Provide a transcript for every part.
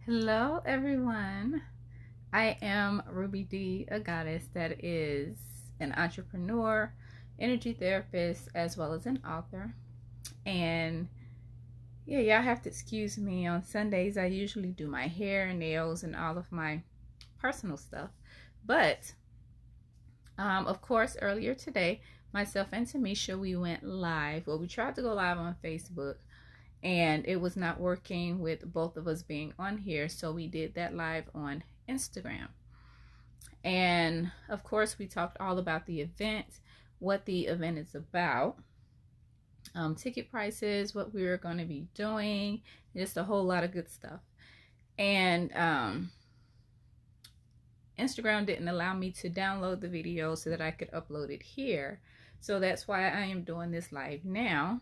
Hello, everyone. I am Ruby D, a goddess that is an entrepreneur, energy therapist, as well as an author. And yeah, y'all have to excuse me. On Sundays, I usually do my hair, nails, and all of my personal stuff. But of course, earlier today, myself and Tamisha, we went live. Well, we tried to go live on Facebook, and it was not working with both of us being on here, so we did that live on Instagram. And of course, we talked all about the event, what the event is about, ticket prices, what we were going to be doing, just a whole lot of good stuff. And Instagram didn't allow me to download the video so that I could upload it here. So that's why I am doing this live now.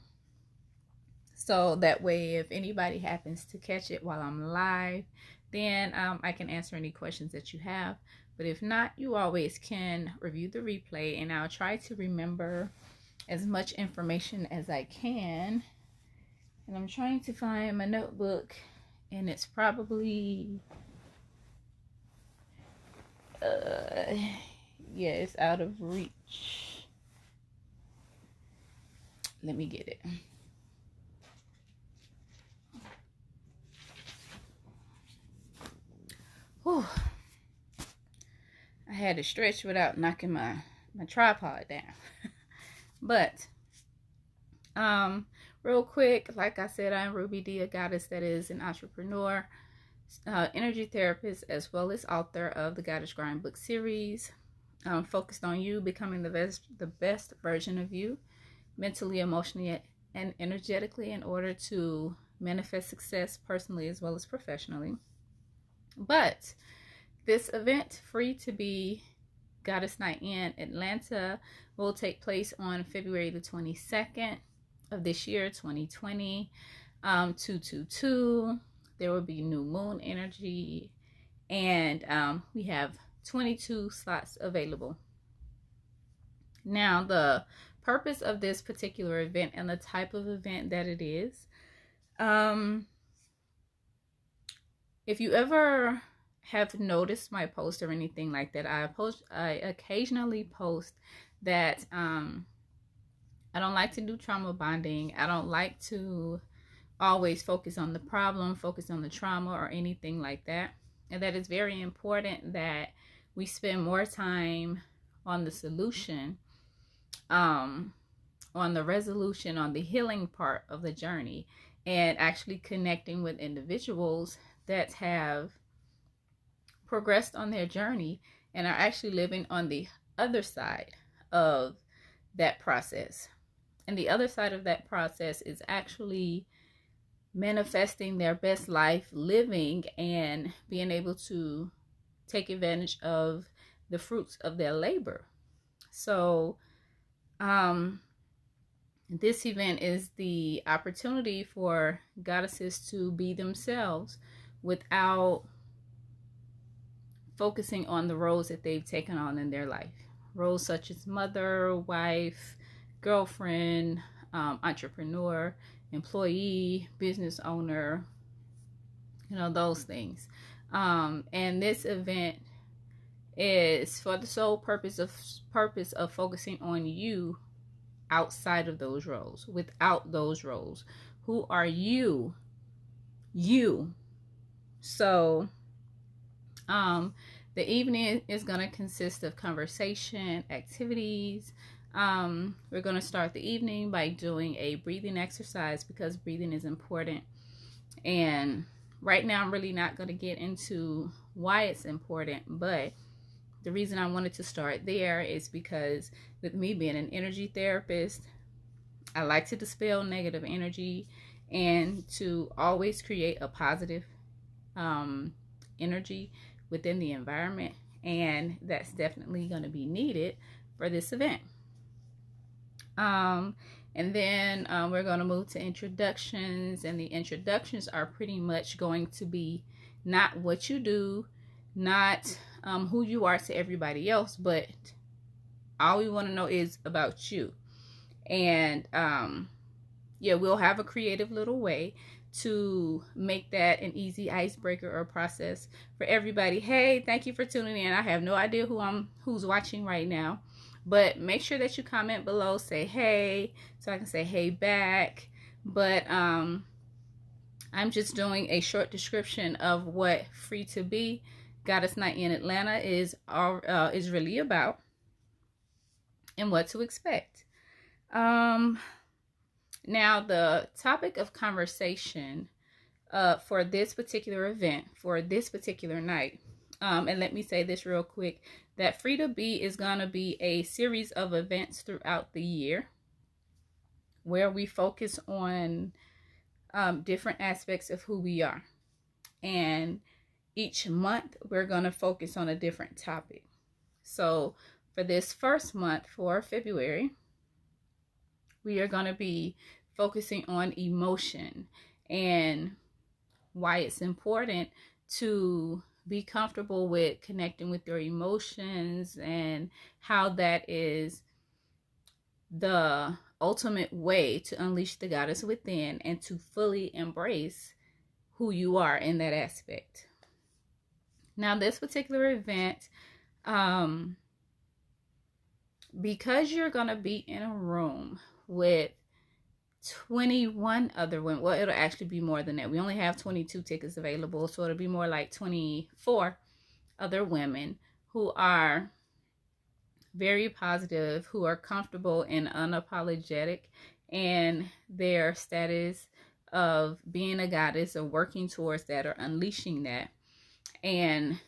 So that way, if anybody happens to catch it while I'm live, then I can answer any questions that you have. But if not, you always can review the replay, and I'll try to remember as much information as I can. And I'm trying to find my notebook, and it's probably, yeah, it's out of reach. Let me get it. Whew. I had to stretch without knocking my tripod down. But real quick, like I said, I'm Ruby D, a goddess that is an entrepreneur, energy therapist, as well as author of the Goddess Grind book series, focused on you becoming the best version of you, mentally, emotionally, and energetically, in order to manifest success personally as well as professionally. But this event, Free to Be Goddess Night in Atlanta, will take place on February the 22nd of this year, 2020, 222. There will be new moon energy, and we have 22 slots available. Now, the purpose of this particular event and the type of event that it is, if you ever have noticed my post or anything like that, I occasionally post that I don't like to do trauma bonding. I don't like to always focus on the problem, focus on the trauma or anything like that. And that it's very important that we spend more time on the solution, on the resolution, on the healing part of the journey, and actually connecting with individuals that have progressed on their journey and are actually living on the other side of that process. And the other side of that process is actually manifesting their best life, living and being able to take advantage of the fruits of their labor. So this event is the opportunity for goddesses to be themselves without focusing on the roles that they've taken on in their life. Roles such as mother, wife, girlfriend, entrepreneur, employee, business owner, those things. And this event is for the sole purpose of focusing on you outside of those roles, without those roles. Who are you? You. So the evening is going to consist of conversation, activities. We're going to start the evening by doing a breathing exercise because breathing is important. And right now I'm really not going to get into why it's important, but the reason I wanted to start there is because with me being an energy therapist, I like to dispel negative energy and to always create a positive energy within the environment, and that's definitely going to be needed for this event. And then we're going to move to introductions, and the introductions are pretty much going to be not what you do, not who you are to everybody else, but all we want to know is about you. And yeah, we'll have a creative little way to make that an easy icebreaker or process for everybody. Hey, thank you for tuning in. I have no idea who's watching right now, but make sure that you comment below, say hey, so I can say hey back. But I'm just doing a short description of what Free to Be Goddess Night in Atlanta is really about and what to expect. Now, the topic of conversation for this particular event, for this particular night, and let me say this real quick, that Free to Be is going to be a series of events throughout the year where we focus on different aspects of who we are. And each month, we're going to focus on a different topic. So for this first month, for February, we are going to be focusing on emotion and why it's important to be comfortable with connecting with your emotions and how that is the ultimate way to unleash the goddess within and to fully embrace who you are in that aspect. Now, this particular event, because you're going to be in a room with 21 other women. Well, it'll actually be more than that. We only have 22 tickets available, so it'll be more like 24 other women who are very positive, who are comfortable and unapologetic in their status of being a goddess or working towards that or unleashing that. And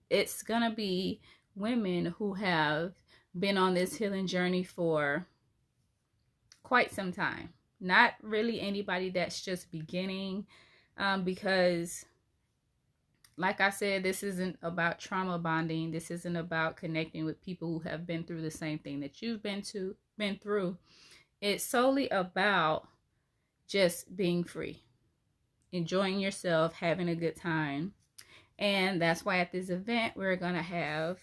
it's going to be women who have been on this healing journey for quite some time. Not really anybody that's just beginning, because like I said, this isn't about trauma bonding. This isn't about connecting with people who have been through the same thing that you've been through. It's solely about just being free, enjoying yourself, having a good time. And that's why at this event, we're going to have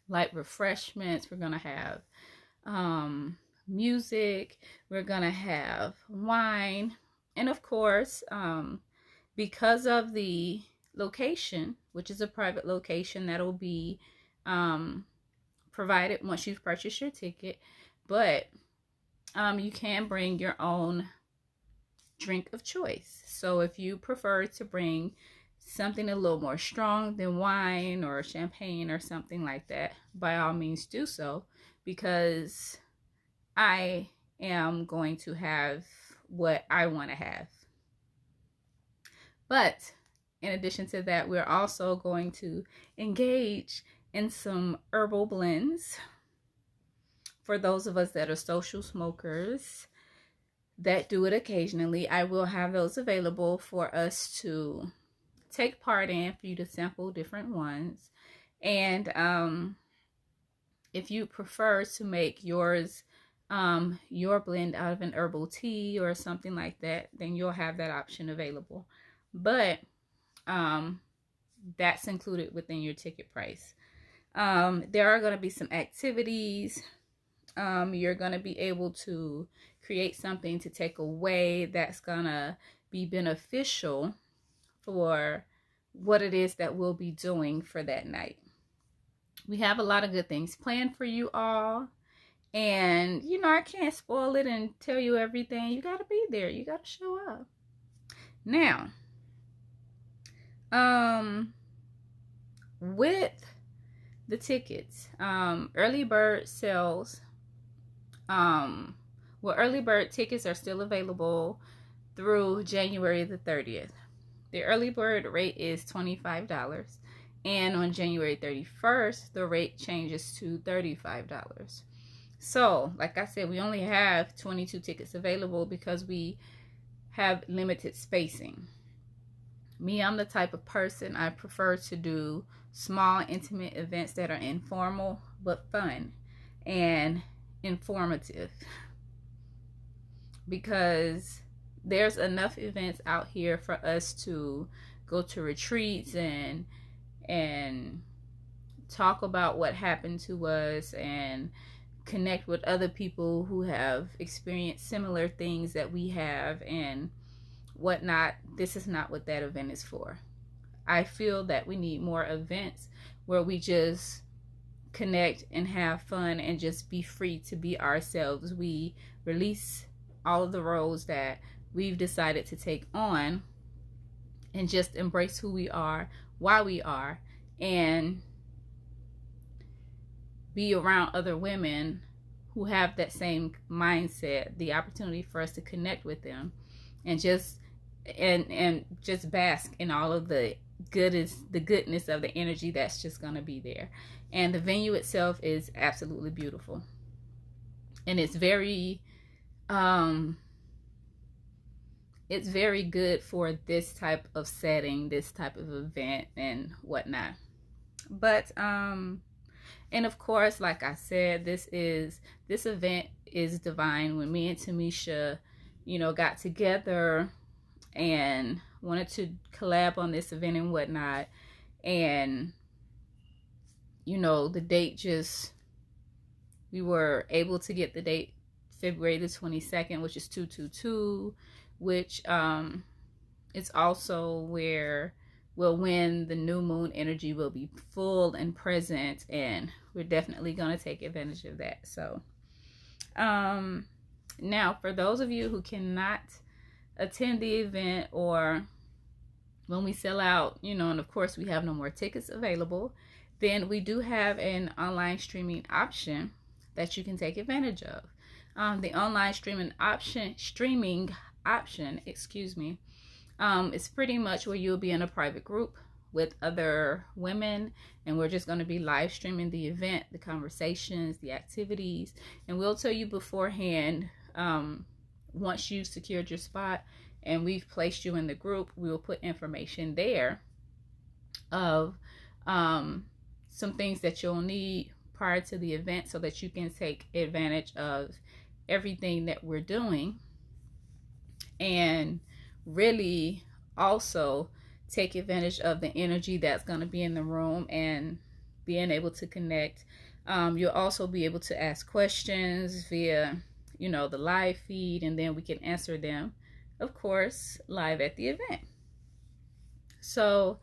light refreshments. We're going to have music. We're going to have wine. And of course, because of the location, which is a private location that'll be provided once you've purchased your ticket, but you can bring your own drink of choice. So if you prefer to bring something a little more strong than wine or champagne or something like that, by all means do so, because I am going to have what I want to have. But in addition to that, we're also going to engage in some herbal blends for those of us that are social smokers that do it occasionally. I will have those available for us to take part in, for you to sample different ones. And if you prefer to make yours, your blend out of an herbal tea or something like that, then you'll have that option available. But that's included within your ticket price. There are going to be some activities. You're going to be able to create something to take away that's going to be beneficial for what it is that we'll be doing for that night. We have a lot of good things planned for you all. And, you know, I can't spoil it and tell you everything. You got to be there. You got to show up. Now, with the tickets, early bird sales, early bird tickets are still available through January the 30th. The early bird rate is $25, and on January 31st, the rate changes to $35. So, like I said, we only have 22 tickets available because we have limited spacing. Me, I'm the type of person, I prefer to do small, intimate events that are informal but fun and informative, because there's enough events out here for us to go to retreats and talk about what happened to us and connect with other people who have experienced similar things that we have, and whatnot, this is not what that event is for. I feel that we need more events where we just connect and have fun and just be free to be ourselves. We release all of the roles that we've decided to take on and just embrace who we are, why we are, and be around other women who have that same mindset, the opportunity for us to connect with them and just bask in all of the goodness of the energy that's just going to be there. And the venue itself is absolutely beautiful, and it's very good for this type of setting, this type of event and whatnot. But and of course, like I said, this event is divine. When me and Tamisha, got together and wanted to collab on this event and whatnot, and the date we were able to get the date February the 22nd, which is 222, which it's also when the new moon energy will be full and present, and we're definitely going to take advantage of that. So now for those of you who cannot attend the event, or when we sell out, and of course we have no more tickets available, then we do have an online streaming option that you can take advantage of. The online streaming option, it's pretty much where you'll be in a private group with other women, and we're just going to be live streaming the event, the conversations, the activities, and we'll tell you beforehand. Once you've secured your spot and we've placed you in the group, we will put information there of some things that you'll need prior to the event so that you can take advantage of everything that we're doing, and really also take advantage of the energy that's going to be in the room and being able to connect. You'll also be able to ask questions via the live feed, and then we can answer them, of course, live at the event. So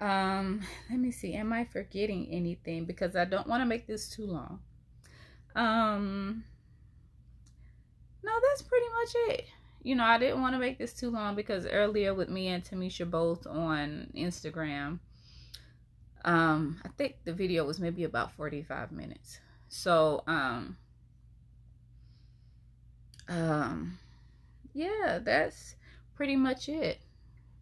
let me see, am I forgetting anything? Because I don't want to make this too long. No, that's pretty much it. I didn't want to make this too long because earlier with me and Tamisha both on Instagram, I think the video was maybe about 45 minutes. So yeah, that's pretty much it.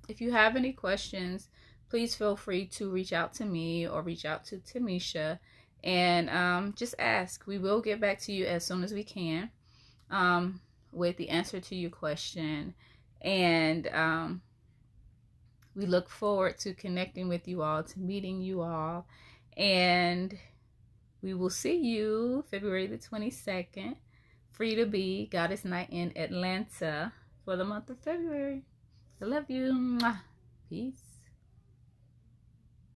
If you have any questions, please feel free to reach out to me or reach out to Tamisha and just ask. We will get back to you as soon as we can with the answer to your question. And we look forward to connecting with you all, to meeting you all. And we will see you February the 22nd. Free to Be Goddess Night in Atlanta for the month of February. I love you. Peace.